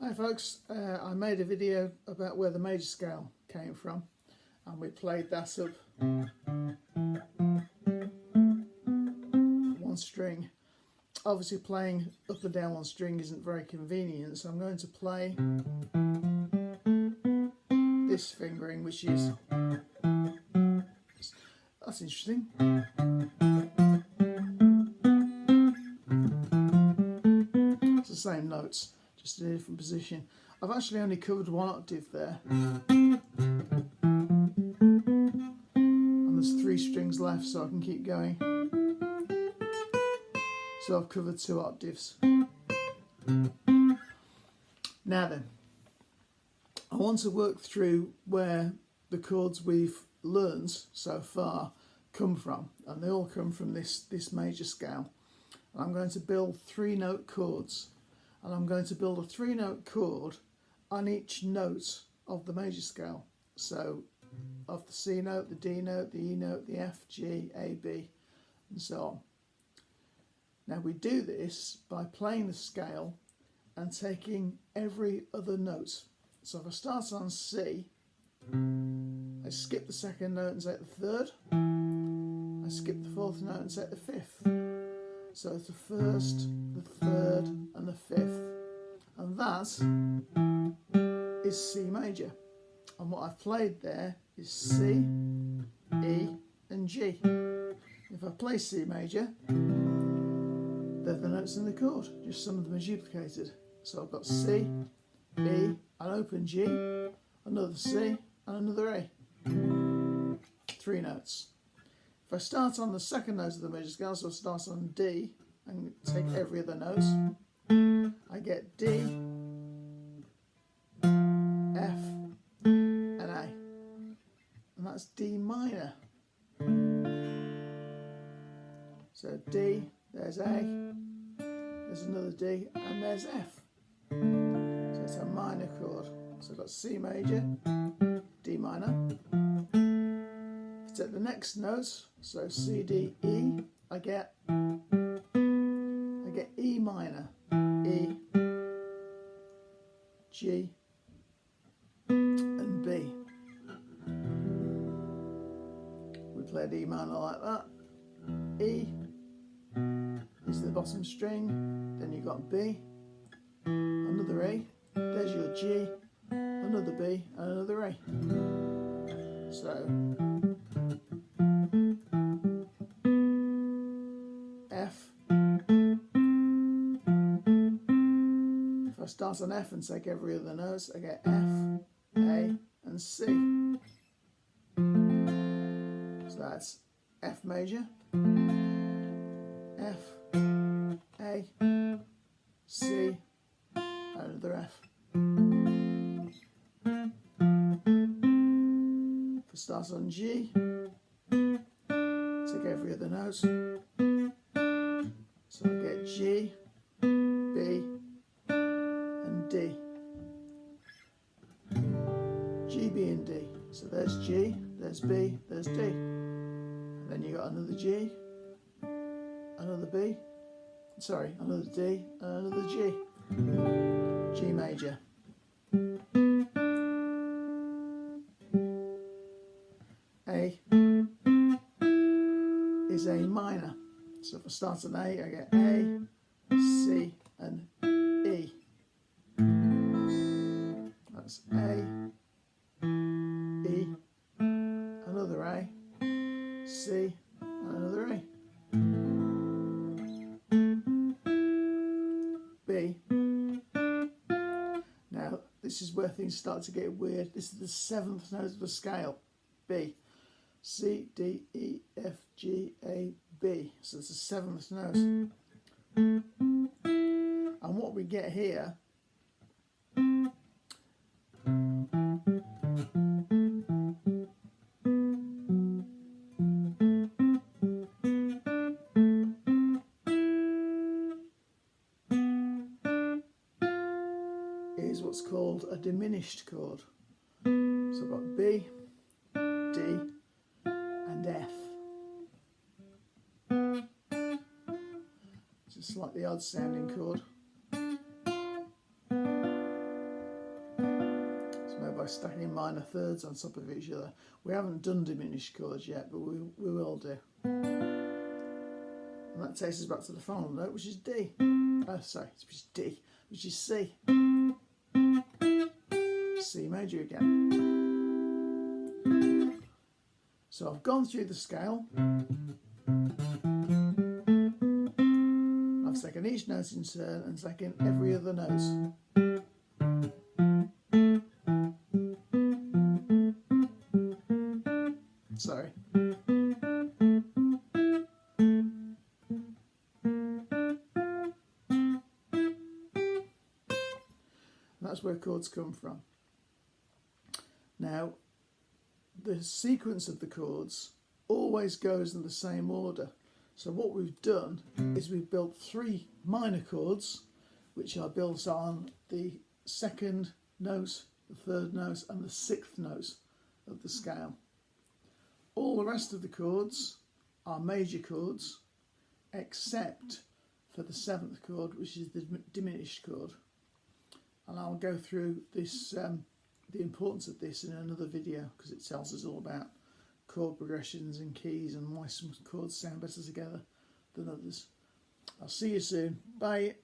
Hi folks, I made a video about where the major scale came from, and we played that up one string. Obviously playing up and down one string isn't very convenient, so I'm going to play this fingering, which is, that's interesting. It's the same notes, just in a different position. I've actually only covered one octave there, and there's 3 strings left, so I can keep going. So I've covered 2 octaves. Now then, I want to work through where the chords we've learned so far come from, and they all come from this major scale. And I'm going to build 3-note chords, and I'm going to build a 3-note chord on each note of the major scale. So of the C note, the D note, the E note, the F, G, A, B, and so on. Now we do this by playing the scale and taking every other note. So if I start on C, I skip the 2nd note and take the 3rd. I skip the 4th note and take the 5th. So it's the 1st, the 3rd and the 5th. And that is C major. And what I've played there is C, E and G. If I play C major, they're the notes in the chord, just some of them are duplicated. So I've got C, E, an open G, another C and another A. 3 notes. If I start on the 2nd note of the major scale, so I start on D and take every other note, I get D, F and A. And that's D minor. So D, there's A, there's another D, and there's F. So it's a minor chord. So I've got C major, D minor. If I take the next note, so C, D, E, I get E minor, E, G, and B. We played E minor like that. E is the bottom string, then you've got B, another A, there's your G, another B and another A. So F, if I start on F and take every other note, I get F, A and C. So that's F major, F, A, C, another F. If I start on G, take every other note, so I get G, B, and D. G, B, and D. So there's G, there's B, there's D. And then you got another G, another B, sorry, another D, and another G. G major. A is A minor. So if I start on A, I get A, C, and E. That's A, E, another A, C, and another A. B. Now this is where things start to get weird. This is the 7th note of the scale, B. C, D, E, F, G, A, B. So it's the 7th note. And what we get here is what's called a diminished chord. So I've got B, D, and F. It's a slightly odd sounding chord. by stacking minor thirds on top of each other. We haven't done diminished chords yet, but we will do. And that takes us back to the final note, which is D. Which is D, which is C. C major again. So I've gone through the scale. I've taken each note in turn and taken every other note. Sorry. That's where chords come from. Now, the sequence of the chords always goes in the same order. So what we've done is we've built 3 minor chords, which are built on the 2nd note, the 3rd note and the 6th note of the scale. All the rest of the chords are major chords, except for the 7th chord, which is the diminished chord. And I'll go through this, the importance of this in another video, because it tells us all about chord progressions and keys and why some chords sound better together than others. I'll see you soon. Bye.